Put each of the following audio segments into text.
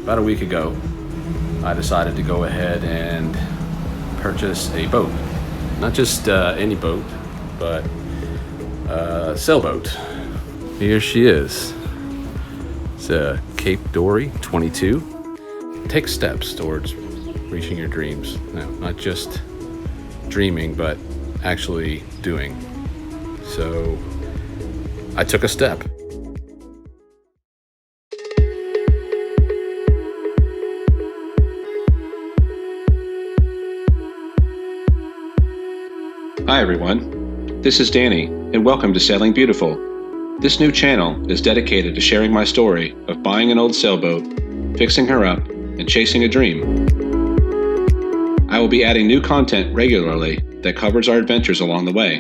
About a week ago, I decided to go ahead and purchase a boat. Not just any boat, but a sailboat. Here she is. It's a Cape Dory 22. Take steps towards reaching your dreams. No, not just dreaming, but actually doing. So I took a step. Hi everyone, this is Danny, and welcome to Sailing Beautiful. This new channel is dedicated to sharing my story of buying an old sailboat, fixing her up, and chasing a dream. I will be adding new content regularly that covers our adventures along the way.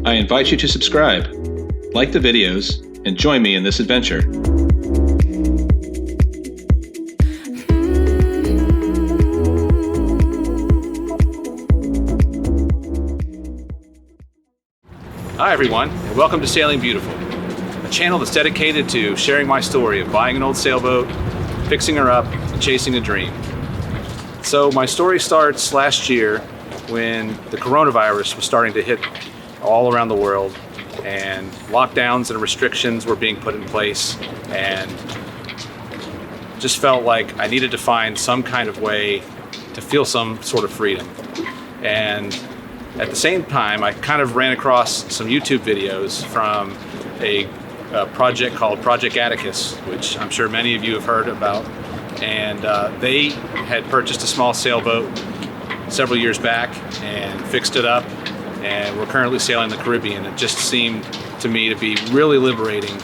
I invite you to subscribe, like the videos, and join me in this adventure. Hi everyone, and welcome to Sailing Beautiful, a channel that's dedicated to sharing my story of buying an old sailboat, fixing her up, and chasing a dream. So my story starts last year when the coronavirus was starting to hit all around the world, and lockdowns and restrictions were being put in place, and just felt like I needed to find some kind of way to feel some sort of freedom. And at the same time, I kind of ran across some YouTube videos from a project called Project Atticus, which I'm sure many of you have heard about. And they had purchased a small sailboat several years back and fixed it up, and we're currently sailing the Caribbean. It just seemed to me to be really liberating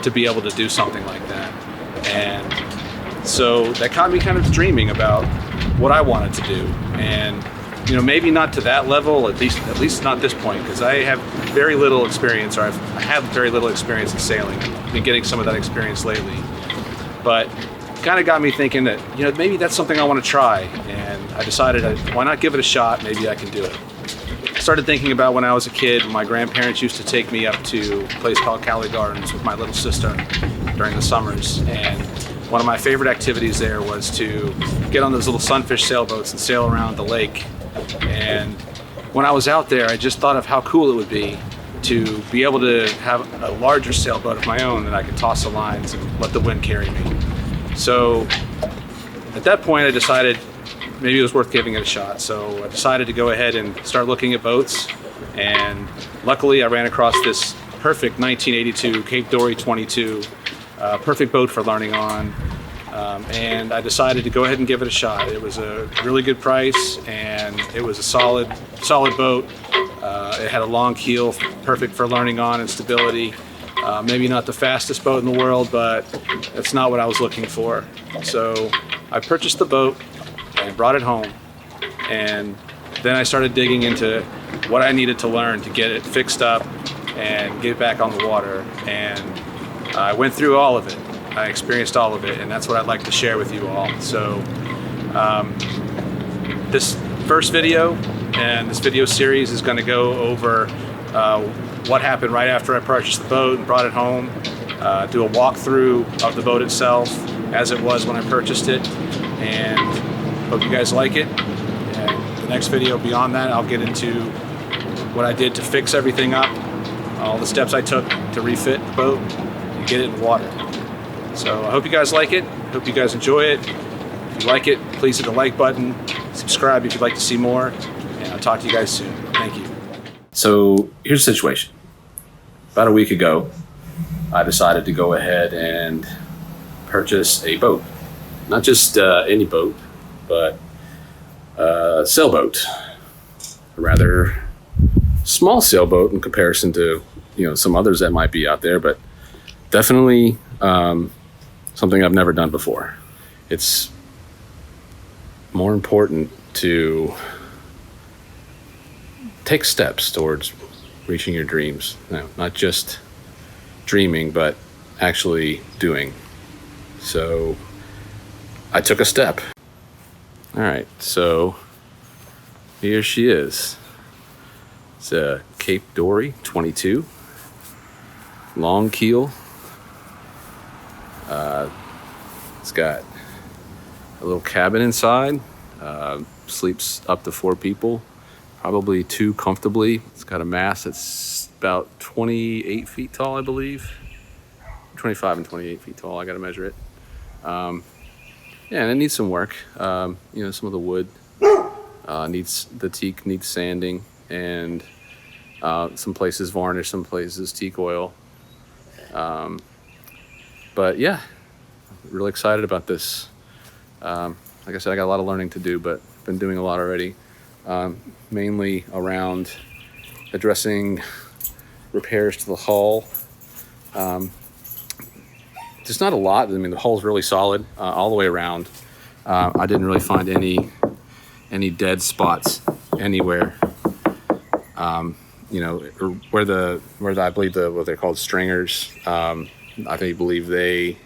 to be able to do something like that. And so that got me kind of dreaming about what I wanted to do. And you know, maybe not to that level, at least not at this point, because I have very little experience, or I have very little experience in sailing. I've been getting some of that experience lately. But it kind of got me thinking that, you know, maybe that's something I want to try. And I decided, why not give it a shot? Maybe I can do it. I started thinking about when I was a kid, my grandparents used to take me up to a place called Cali Gardens with my little sister during the summers. And one of my favorite activities there was to get on those little sunfish sailboats and sail around the lake. And when I was out there, I just thought of how cool it would be to be able to have a larger sailboat of my own that I could toss the lines and let the wind carry me. So at that point, I decided maybe it was worth giving it a shot. So I decided to go ahead and start looking at boats. And luckily, I ran across this perfect 1982 Cape Dory 22, perfect boat for learning on. And I decided to go ahead and give it a shot. It was a really good price, and it was a solid boat. It had a long keel, perfect for learning on and stability. Maybe not the fastest boat in the world, but that's not what I was looking for. So I purchased the boat and brought it home, and then I started digging into what I needed to learn to get it fixed up and get it back on the water. And I went through all of it. I experienced all of it, and that's what I'd like to share with you all. So this first video and this video series is going to go over what happened right after I purchased the boat and brought it home, do a walkthrough of the boat itself as it was when I purchased it, and hope you guys like it. And the next video beyond that, I'll get into what I did to fix everything up, all the steps I took to refit the boat and get it in water. So I hope you guys like it. Hope you guys enjoy it. If you like it, please hit the like button. Subscribe if you'd like to see more. And I'll talk to you guys soon. Thank you. So here's the situation. About a week ago, I decided to go ahead and purchase a boat. Not just any boat, but a sailboat. A rather small sailboat in comparison to, you know, some others that might be out there, but definitely something I've never done before. It's more important to take steps towards reaching your dreams. No, not just dreaming, but actually doing. So I took a step. All right, so here she is. It's a Cape Dory 22. Long keel. It's got a little cabin inside. Sleeps up to 4 people, probably 2 comfortably. It's got a mast that's about 28 feet tall, I believe. 25 and 28 feet tall. I got to measure it. Yeah, and it needs some work. Some of the wood the teak needs sanding, and some places varnish, some places teak oil. But yeah, really excited about this. Like I said, I got a lot of learning to do, but been doing a lot already. Mainly around addressing repairs to the hull. Just not a lot. I mean, the hull's really solid all the way around. I didn't really find any dead spots anywhere. Or where I believe what they're called stringers. I believe they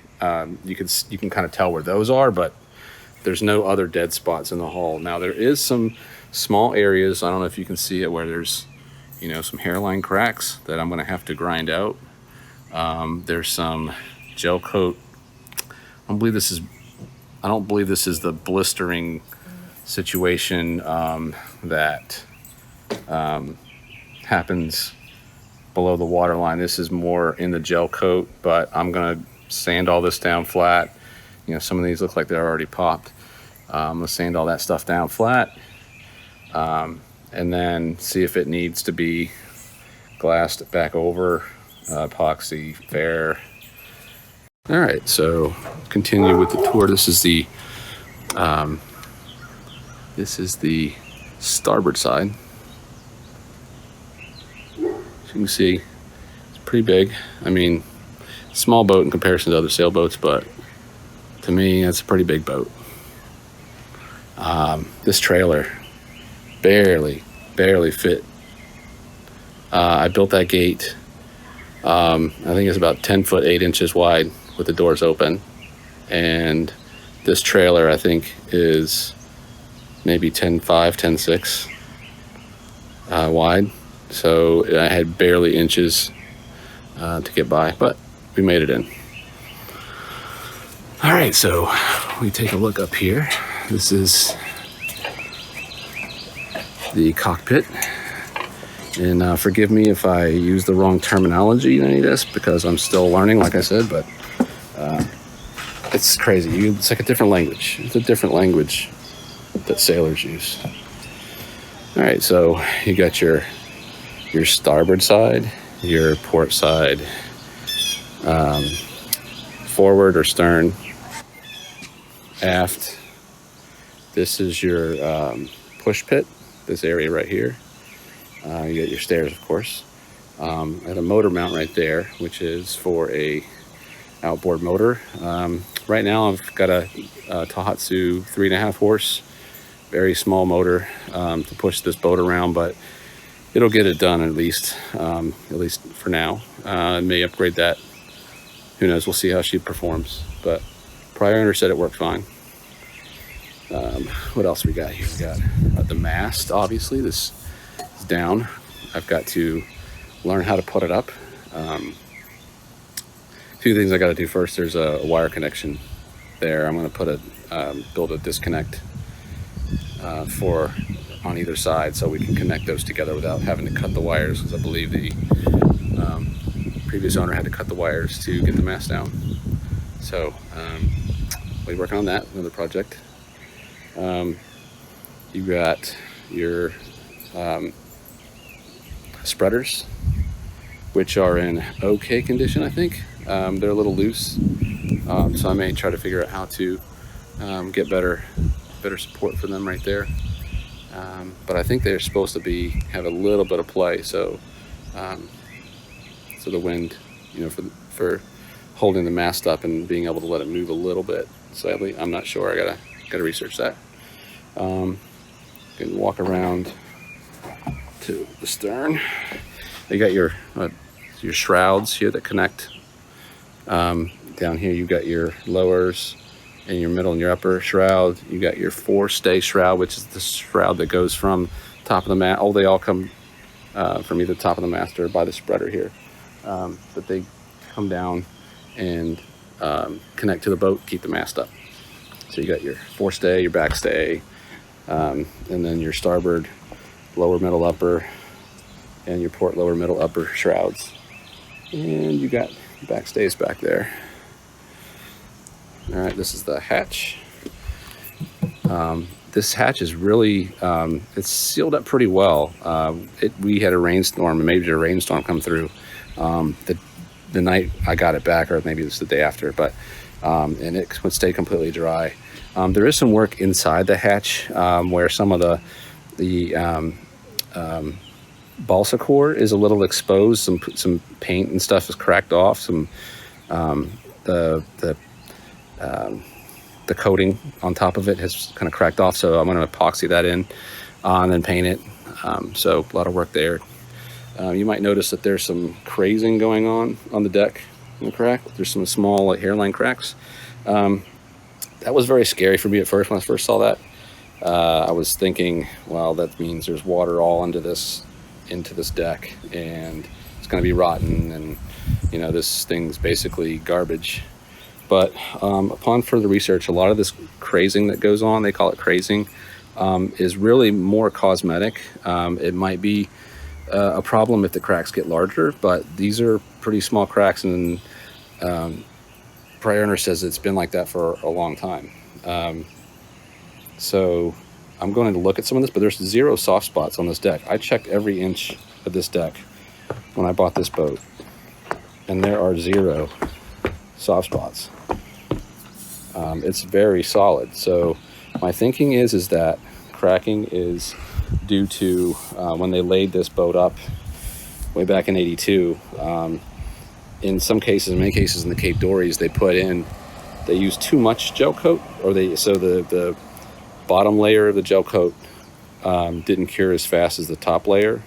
you can kind of tell where those are, but there's no other dead spots in the hull. Now there is some small areas. I don't know if you can see it where there's some hairline cracks that I'm going to have to grind out. There's some gel coat. I don't believe this is the blistering situation that happens below the water line. This is more in the gel coat, but I'm gonna sand all this down flat. Some of these look like they're already popped. I'm gonna sand all that stuff down flat, and then see if it needs to be glassed back over, epoxy, fair. All right, so continue with the tour. This is the starboard side. As you can see, it's pretty big. I mean, small boat in comparison to other sailboats, but to me, that's a pretty big boat. This trailer barely fit. I built that gate. I think it's about 10 foot 8 inches wide with the doors open, and this trailer I think is maybe 10.5, 10.6 wide. So I had barely inches to get by, but we made it in. All right, so we take a look up here. This is the cockpit. And forgive me if I use the wrong terminology in any of this, because I'm still learning, like I said, but it's crazy. It's like a different language. It's a different language that sailors use. All right, so you got your starboard side, your port side, forward or stern, aft. This is your push pit, this area right here. You got your stairs, of course. I had a motor mount right there, which is for a outboard motor. Right now I've got a Tohatsu 3.5 horse, very small motor to push this boat around, but it'll get it done at least for now. I may upgrade that. Who knows? We'll see how she performs. But prior owner said it worked fine. What else we got here? We got the mast. Obviously, this is down. I've got to learn how to put it up. Two things I got to do first. There's a wire connection there. I'm going to build a disconnect on either side, so we can connect those together without having to cut the wires, because I believe the previous owner had to cut the wires to get the mast down. So we're working on that, another project. You got your spreaders, which are in okay condition, I think. They're a little loose, so I may try to figure out how to get better support for them right there. But I think they're supposed to have a little bit of play, so the wind, for holding the mast up and being able to let it move a little bit slightly. I'm not sure. I gotta research that. You can walk around to the stern. You got your shrouds here that connect. Down here you got your lowers and your middle and your upper shroud. You got your forestay shroud, which is the shroud that goes from top of the mast. They all come from either the top of the mast or by the spreader here. But they come down and connect to the boat, keep the mast up. So you got your forestay, your backstay, and then your starboard lower, middle, upper, and your port lower, middle, upper shrouds. And you got backstays back there. All right, this is the hatch. This hatch is really, it's sealed up pretty well. We had a rainstorm, a major rainstorm come through the night I got it back, or maybe it was the day after, but and it would stay completely dry. There is some work inside the hatch where some of the balsa core is a little exposed. Some paint and stuff is cracked off. Some the coating on top of it has kind of cracked off, so I'm going to epoxy that in and then paint it. So a lot of work there. You might notice that there's some crazing going on the deck in the crack. There's some small like hairline cracks. That was very scary for me at first when I first saw that. I was thinking, well, that means there's water all into this deck, and it's going to be rotten, and this thing's basically garbage. But upon further research, a lot of this crazing that goes on, they call it crazing, is really more cosmetic. It might be a problem if the cracks get larger, but these are pretty small cracks, and prior owner says it's been like that for a long time. So I'm going to look at some of this, but there's 0 soft spots on this deck. I checked every inch of this deck when I bought this boat, and there are 0 soft spots. It's very solid. So my thinking is that cracking is due to when they laid this boat up way back in '82. In some cases, in many cases in the Cape Dories, they use too much gel coat, or the bottom layer of the gel coat didn't cure as fast as the top layer,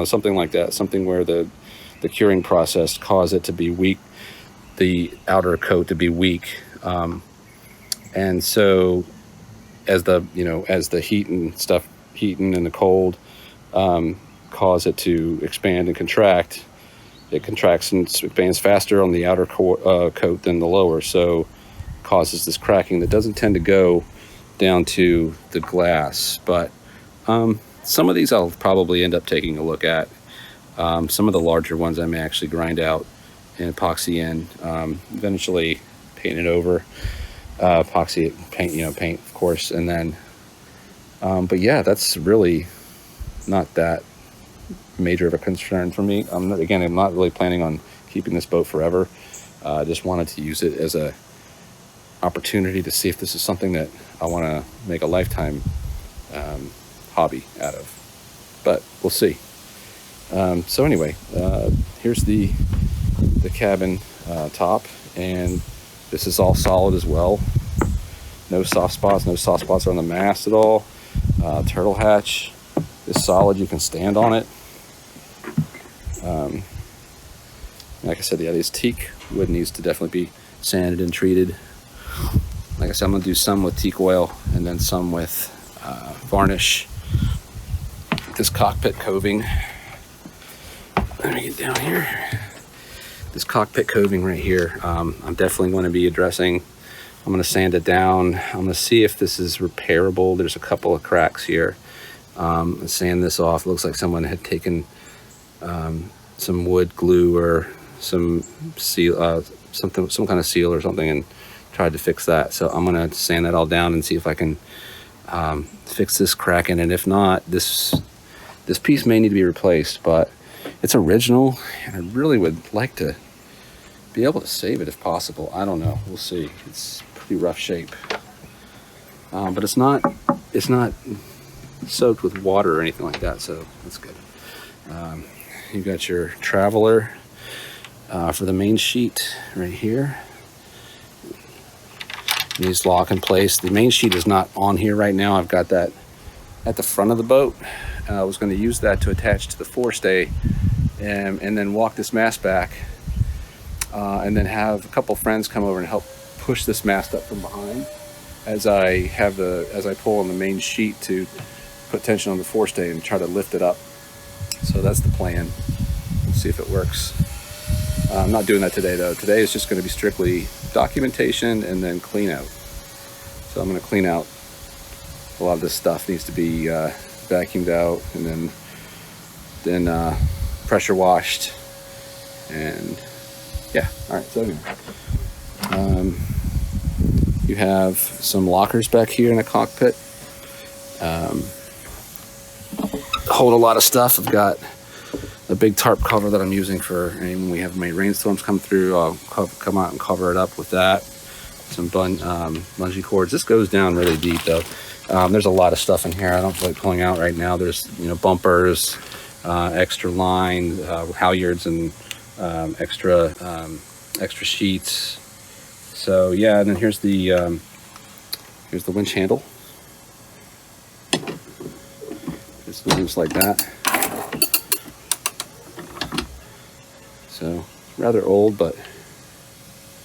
something like that. Something where the curing process caused it to be weak, the outer coat to be weak, and so as the heat and stuff, heating and the cold cause it to expand and contract. It contracts and expands faster on the outer coat than the lower, so causes this cracking that doesn't tend to go down to the glass. But some of these I'll probably end up taking a look at. Some of the larger ones I may actually grind out and epoxy in, eventually paint it over, epoxy it, paint of course, and then but yeah, that's really not that major of a concern for me. I'm not really planning on keeping this boat forever. I just wanted to use it as a opportunity to see if this is something that I want to make a lifetime hobby out of, but we'll see. So anyway, here's the cabin top, and this is all solid as well. No soft spots on the mast at all. Turtle hatch is solid. You can stand on it. Like I said, yeah, this teak wood needs to definitely be sanded and treated. Like I said, I'm going to do some with teak oil and then some with varnish. This cockpit coving. Let me get down here. This cockpit coving right here, I'm definitely going to be addressing. I'm going to sand it down. I'm going to see if this is repairable. There's a couple of cracks here. Sand this off. It looks like someone had taken some wood glue or some seal, some kind of seal or something, and tried to fix that. So I'm going to sand that all down and see if I can fix this cracking. And if not, this piece may need to be replaced, but it's original, and I really would like to be able to save it if possible. I don't know. We'll see. It's pretty rough shape, but it's not soaked with water or anything like that, so that's good. You got your traveler for the main sheet right here. These lock in place. The main sheet is not on here right now. I've got that at the front of the boat. I was going to use that to attach to the forestay and then walk this mast back, and then have a couple friends come over and help push this mast up from behind as I pull on the main sheet to put tension on the forestay and try to lift it up So that's the plan. We'll see if it works. I'm not doing that today though. Today is just going to be strictly documentation and then clean out. So I'm going to clean out a lot of this stuff. Needs to be vacuumed out and then pressure washed. And yeah, all right. So anyway, you have some lockers back here in the cockpit. Hold a lot of stuff. I've got a big tarp cover that I'm using for when we have rainstorms come through. I'll come out and cover it up with that. Some bungee cords. This goes down really deep though. There's a lot of stuff in here I don't feel like pulling out right now. There's bumpers, extra line, halyards, and extra sheets. So yeah, and then here's the winch handle. Just moves like that. So rather old, but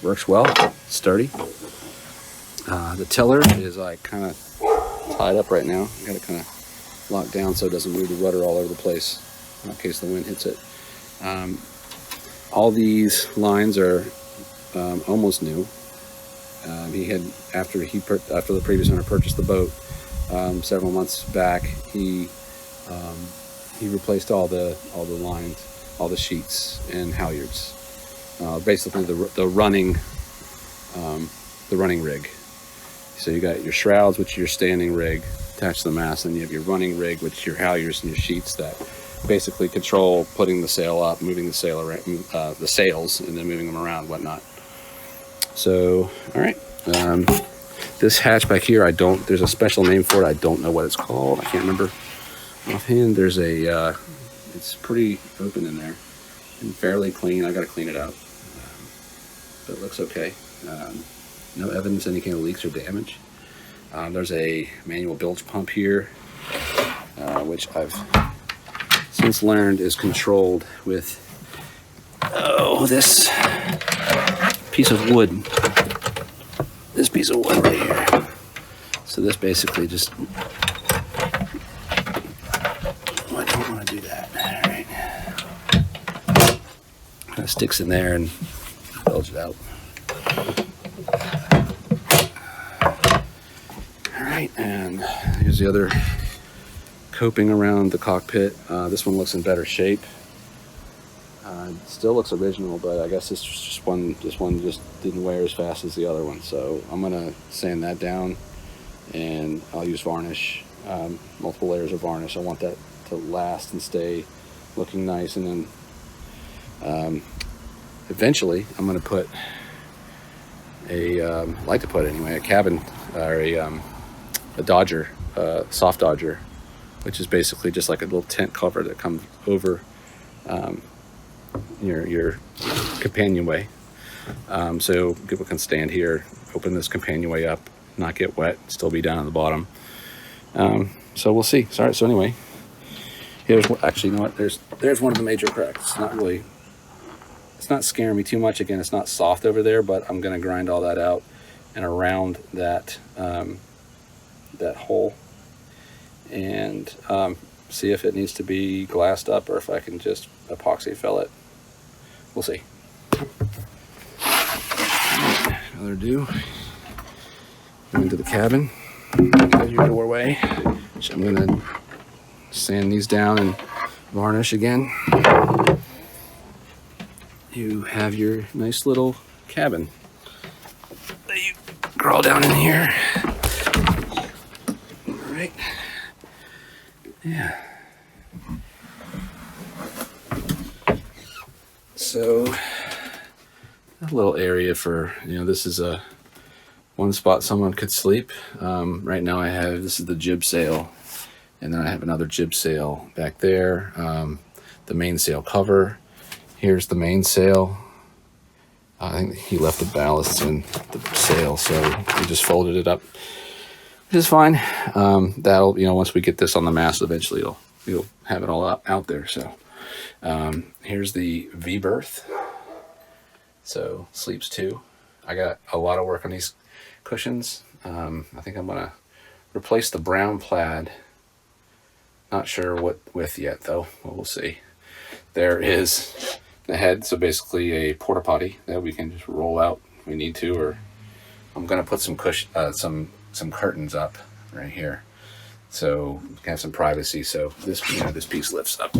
works well, sturdy. The tiller is like kind of tied up right now. I got it kind of locked down so it doesn't move the rudder all over the place in case the wind hits it. All these lines are almost new. He had after the previous owner purchased the boat several months back, he replaced all the lines, all the sheets and halyards. Basically the running rig. So you got your shrouds, which is your standing rig attached to the mast, and you have your running rig, which is your halyards and your sheets that basically control putting the sail up, moving the sail around, the sails, and then moving them around, whatnot. So, all right. This hatch back here, there's a special name for it. I don't know what it's called. I can't remember offhand. There's it's pretty open in there and fairly clean. I got to clean it out, but it looks okay. No evidence of any kind of leaks or damage. There's a manual bilge pump here, which I've since learned is controlled with this piece of wood. This piece of wood right here. So this basically just, I don't want to do that. All right. Kind of sticks in there and bilge it out. All right, and here's the other coping around the cockpit. This one looks in better shape. Still looks original, but I guess it's just one just didn't wear as fast as the other one. So I'm gonna sand that down, and I'll use varnish, multiple layers of varnish. I want that to last and stay looking nice, and then eventually I'm gonna put a cabin or a Dodger, soft Dodger, which is basically just like a little tent cover that comes over your companionway. So people can stand here, open this companionway up, not get wet, still be down at the bottom. So we'll see. Sorry. So anyway, here's what. Actually, you know what? There's one of the major cracks. It's not scaring me too much. Again, it's not soft over there, but I'm gonna grind all that out and around that that hole, and see if it needs to be glassed up or if I can just epoxy fill it. We'll see. Another ado. Go into the cabin. There's your doorway. So I'm gonna sand these down and varnish again. You have your nice little cabin that you crawl down in here. All right. Yeah. So a little area for, this is one spot someone could sleep. Right now this is the jib sail, and then I have another jib sail back there. The mainsail cover. Here's the mainsail. I think he left the ballast in the sail, so he just folded it up, which is fine. That'll, once we get this on the mast, eventually you'll have it all out there. So here's the V berth. So sleeps two. I got a lot of work on these cushions. I think I'm gonna replace the brown plaid Not sure what width yet though, but we'll see. There is the head, so basically a porta potty that we can just roll out if we need to, or I'm gonna put some some curtains up right here, so we can have some privacy. So this this piece lifts up.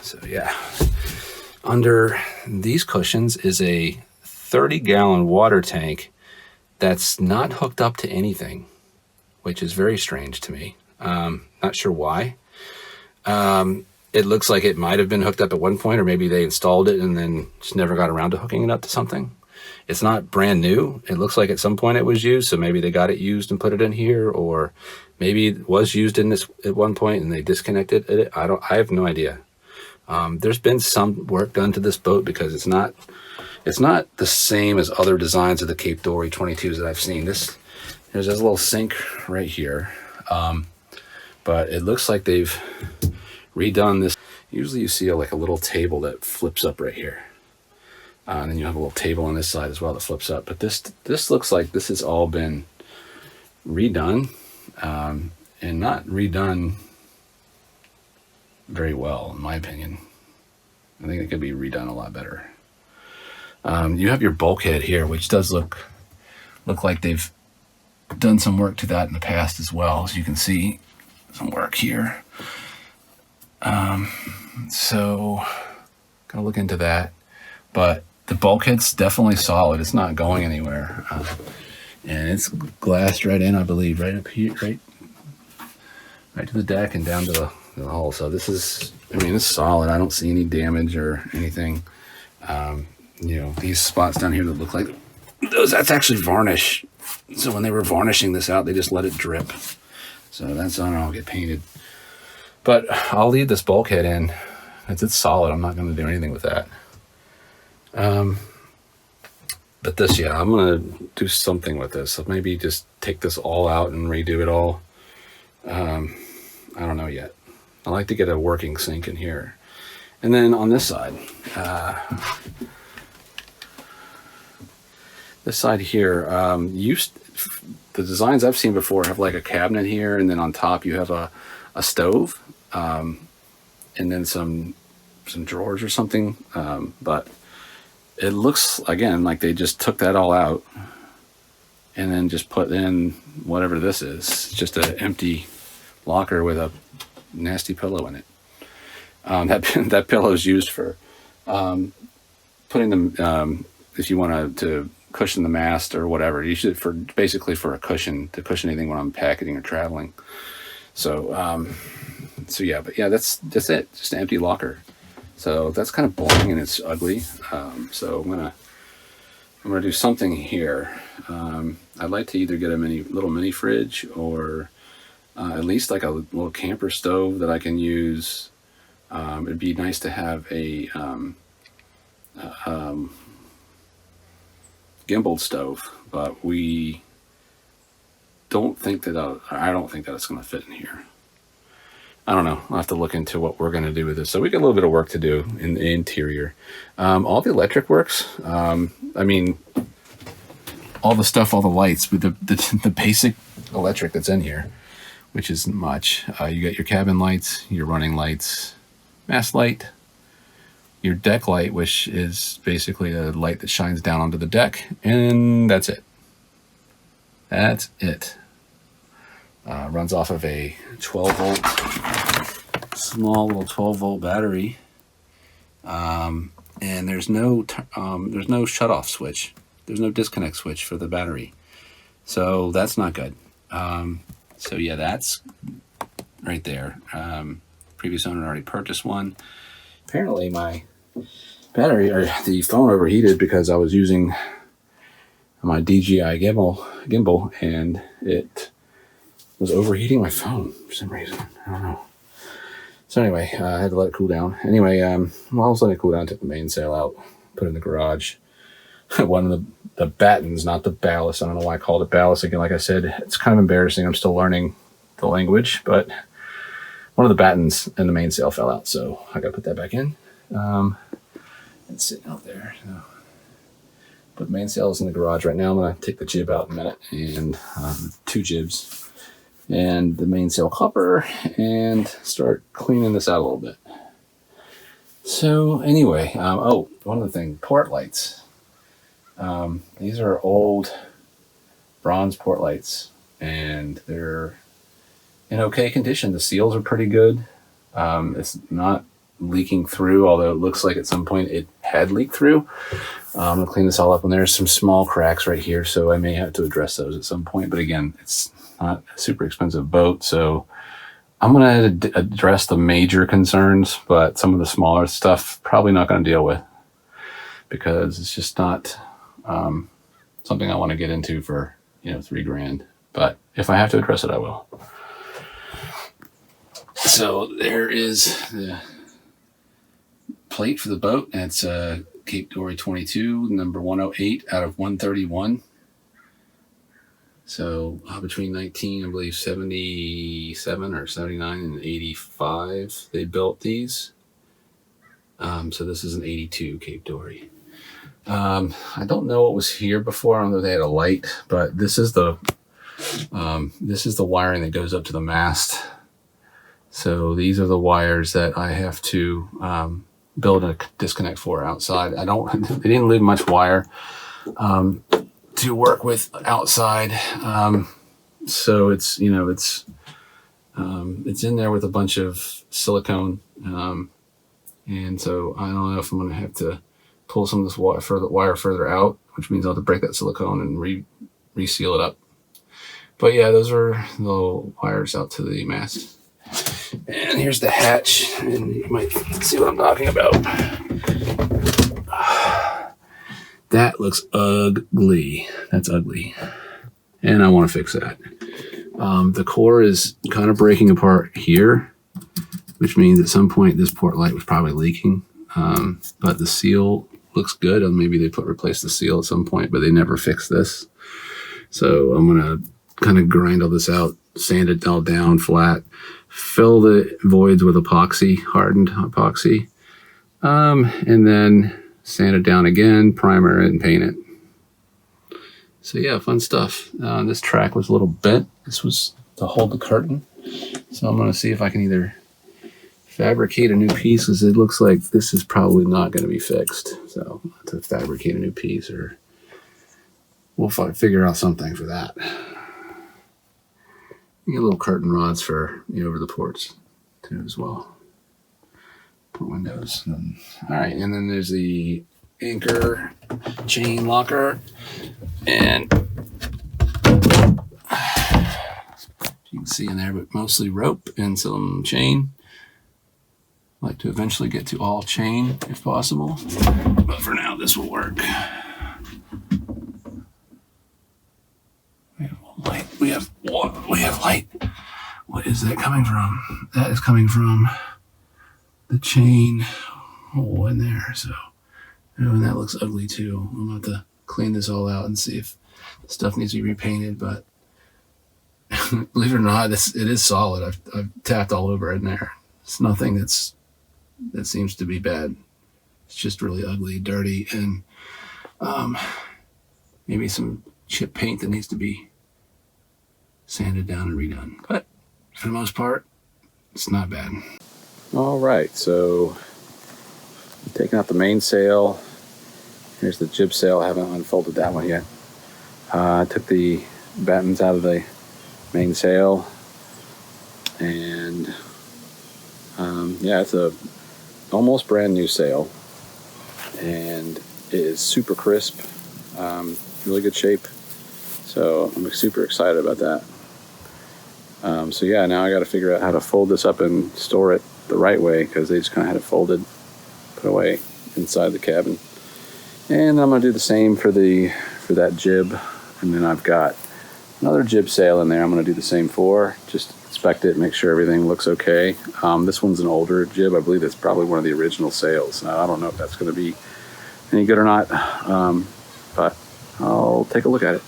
So yeah, under these cushions is a 30-gallon water tank that's not hooked up to anything, which is very strange to me. Not sure why. It looks like it might have been hooked up at one point, or maybe they installed it and then just never got around to hooking it up to something. It's not brand new. It looks like at some point it was used, so maybe they got it used and put it in here, or maybe it was used in this at one point and they disconnected it. I have no idea. There's been some work done to this boat because it's not the same as other designs of the Cape Dory 22s that I've seen. There's this little sink right here, but it looks like they've redone this. Usually you see like a little table that flips up right here, and then you have a little table on this side as well that flips up. But this looks like this has all been redone, and not redone very well, in my opinion. I think it could be redone a lot better. You have your bulkhead here, which does look like they've done some work to that in the past as well. As you can see, some work here. So gotta look into that. But the bulkhead's definitely solid. It's not going anywhere, and it's glassed right in, I believe, right up here, right to the deck and down to the hull. So this is, it's solid. I don't see any damage or anything. These spots down here that look like those, that's actually varnish. So when they were varnishing this out, they just let it drip. So that's on, I'll get painted. But I'll leave this bulkhead in. It's solid. I'm not going to do anything with that. But this, yeah, I'm going to do something with this. So maybe just take this all out and redo it all. I don't know yet. I like to get a working sink in here. And then on this side, here, the designs I've seen before have like a cabinet here, and then on top you have a stove, and then some drawers or something. But it looks, again, like they just took that all out and then just put in whatever this is. It's just an empty locker with a nasty pillow in it. That pillow is used for putting them, if you want to cushion the mast or whatever. You should basically for a cushion, to cushion anything when I'm packing or traveling. So yeah, but yeah, that's it. Just an empty locker. So that's kind of boring and it's ugly. So I'm gonna do something here. I'd like to either get a little mini fridge, or at least like a little camper stove that I can use. It'd be nice to have a gimbal stove, but I don't think that it's going to fit in here. I don't know. I'll have to look into what we're going to do with this. So we got a little bit of work to do in the interior. All the electric works. All the stuff, all the lights, but the basic electric that's in here, which isn't much. You got your cabin lights, your running lights, mast light, your deck light, which is basically a light that shines down onto the deck, and that's it. That's it. Runs off of a 12-volt, small little 12-volt battery, and there's no shut-off switch. There's no disconnect switch for the battery, so that's not good. So yeah, that's right there. Previous owner already purchased one. Apparently my battery, or the phone, overheated because I was using my DJI gimbal, and it was overheating my phone for some reason. I don't know. So anyway, I had to let it cool down. Anyway, while I was letting it cool down, I took the mainsail out, put it in the garage. One of the battens, not the ballast. I don't know why I called it ballast. Again, like I said, it's kind of embarrassing. I'm still learning the language, but one of the battens in the mainsail fell out, so I got to put that back in. It's sitting out there. So. But mainsail is in the garage right now. I'm going to take the jib out in a minute, and 2 jibs. and the mainsail cover and start cleaning this out a little bit. So anyway, one other thing, port lights. These are old bronze port lights, and they're in okay condition. The seals are pretty good. It's not leaking through, although it looks like at some point it had leaked through. I'm gonna clean this all up, and there's some small cracks right here, so I may have to address those at some point. But again, it's not a super expensive boat, so I'm gonna address the major concerns, but some of the smaller stuff probably not gonna deal with, because it's just not something I want to get into for $3,000. But if I have to address it, I will. So there is the plate for the boat, and it's Cape Dory 22, number 108 out of 131. So between 1977 or 79 and 85, they built these. So this is an 82 Cape Dory. I don't know what was here before. I don't know if they had a light, but this is the wiring that goes up to the mast. So these are the wires that I have to build a disconnect for outside. They didn't leave much wire to work with outside. So it's in there with a bunch of silicone. And so I don't know if I'm going to have to pull some of this wire further out, which means I'll have to break that silicone and reseal it up. But yeah, those are the wires out to the mast. And here's the hatch, and you might see what I'm talking about. That looks ugly. That's ugly. And I want to fix that. The core is kind of breaking apart here, which means at some point this port light was probably leaking. But the seal looks good. And maybe they replaced the seal at some point, but they never fixed this. So I'm going to kind of grind all this out, sand it all down flat, fill the voids with hardened epoxy, and then sand it down again, primer it, and paint it. So yeah, fun stuff. This track was a little bent. This was to hold the curtain. So I'm going to see if I can either fabricate a new piece, because it looks like this is probably not going to be fixed. So I'll have to fabricate a new piece, or we'll figure out something for that. You get little curtain rods for over the ports too as well. Port windows. All right, and then there's the anchor chain locker, and you can see in there, but mostly rope and some chain. I'd like to eventually get to all chain if possible, but for now this will work. We have light. What is that coming from? That is coming from the chain hole in there. So, and that looks ugly too. I'm going to have to clean this all out and see if the stuff needs to be repainted. But believe it or not, it is solid. I've tapped all over it in there. It's nothing that seems to be bad. It's just really ugly, dirty, and maybe some chip paint that needs to be sanded down and redone. But for the most part, it's not bad. All right, so taking out the mainsail. Here's the jib sail. I haven't unfolded that one yet. I took the battens out of the mainsail, and it's a almost brand new sail, and it is super crisp, really good shape. So I'm super excited about that. Now I got to figure out how to fold this up and store it the right way, because they just kind of had it folded, put away inside the cabin. And I'm going to do the same for that jib. And then I've got another jib sail in there I'm going to do the same for. Just inspect it, make sure everything looks okay. This one's an older jib. I believe it's probably one of the original sails. Now, I don't know if that's going to be any good or not, but I'll take a look at it.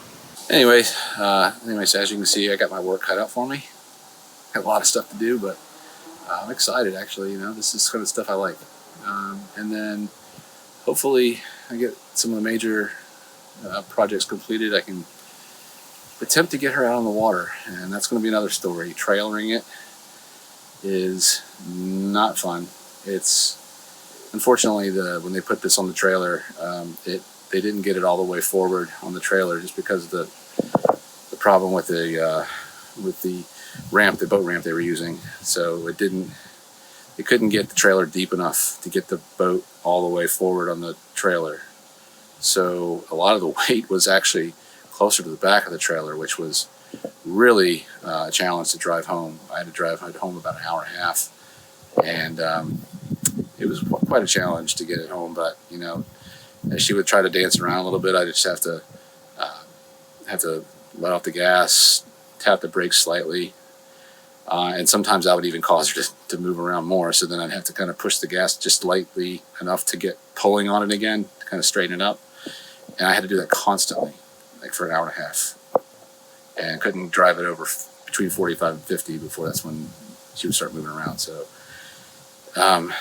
Anyways, as you can see, I got my work cut out for me. Got a lot of stuff to do, but I'm excited, actually. This is kind of stuff I like. And then hopefully I get some of the major projects completed. I can attempt to get her out on the water, and that's going to be another story. Trailering it is not fun. It's unfortunately when they put this on the trailer, they didn't get it all the way forward on the trailer just because of the problem with the ramp, the boat ramp they were using. So it couldn't get the trailer deep enough to get the boat all the way forward on the trailer. So a lot of the weight was actually closer to the back of the trailer, which was really a challenge to drive home. I had to drive home about an hour and a half, and it was quite a challenge to get it home. But as she would try to dance around a little bit, I just have to let off the gas, tap the brakes slightly, and sometimes I would even cause her to move around more. So then I'd have to kind of push the gas just lightly enough to get pulling on it again, to kind of straighten it up. And I had to do that constantly, like for an hour and a half, and couldn't drive it over between 45 and 50 before that's when she would start moving around. So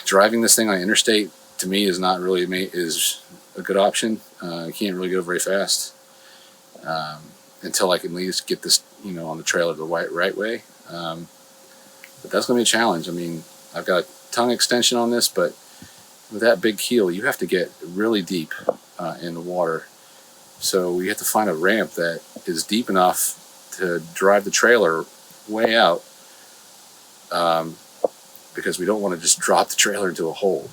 driving this thing on interstate to me is not really is a good option. I can't really go very fast until I can at least get this on the trailer the right way. But that's going to be a challenge. I mean, I've got a tongue extension on this, but with that big keel, you have to get really deep in the water. So we have to find a ramp that is deep enough to drive the trailer way out, because we don't want to just drop the trailer into a hole.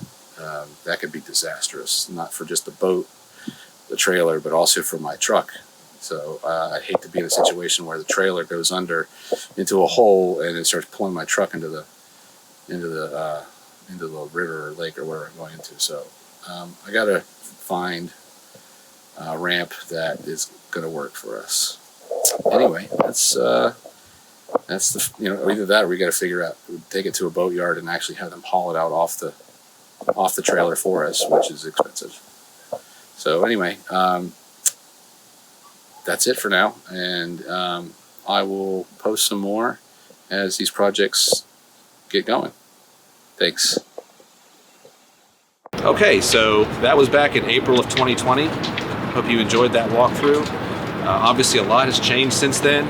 That could be disastrous, not for just the boat, the trailer, but also for my truck. So I'd hate to be in a situation where the trailer goes under into a hole and it starts pulling my truck into the river or lake or where I'm going into. So I got to find a ramp that is going to work for us. Anyway, that's the either that or we got to figure out, take it to a boat yard and actually have them haul it out off the trailer for us, which is expensive. So anyway, that's it for now, and I will post some more as these projects get going. Thanks. Okay, so that was back in April of 2020. Hope you enjoyed that walkthrough. Obviously, a lot has changed since then.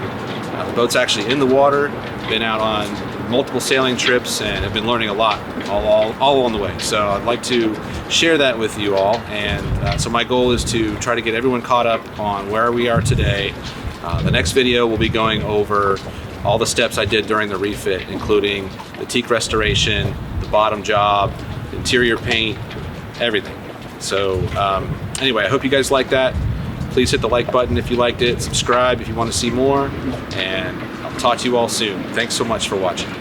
The boat's actually in the water, been out on multiple sailing trips, and have been learning a lot all along the way. So I'd like to share that with you all. And so my goal is to try to get everyone caught up on where we are today. The next video will be going over all the steps I did during the refit, including the teak restoration, the bottom job, interior paint, everything. So anyway, I hope you guys like that. Please hit the like button if you liked it, subscribe if you want to see more, and I'll talk to you all soon. Thanks so much for watching.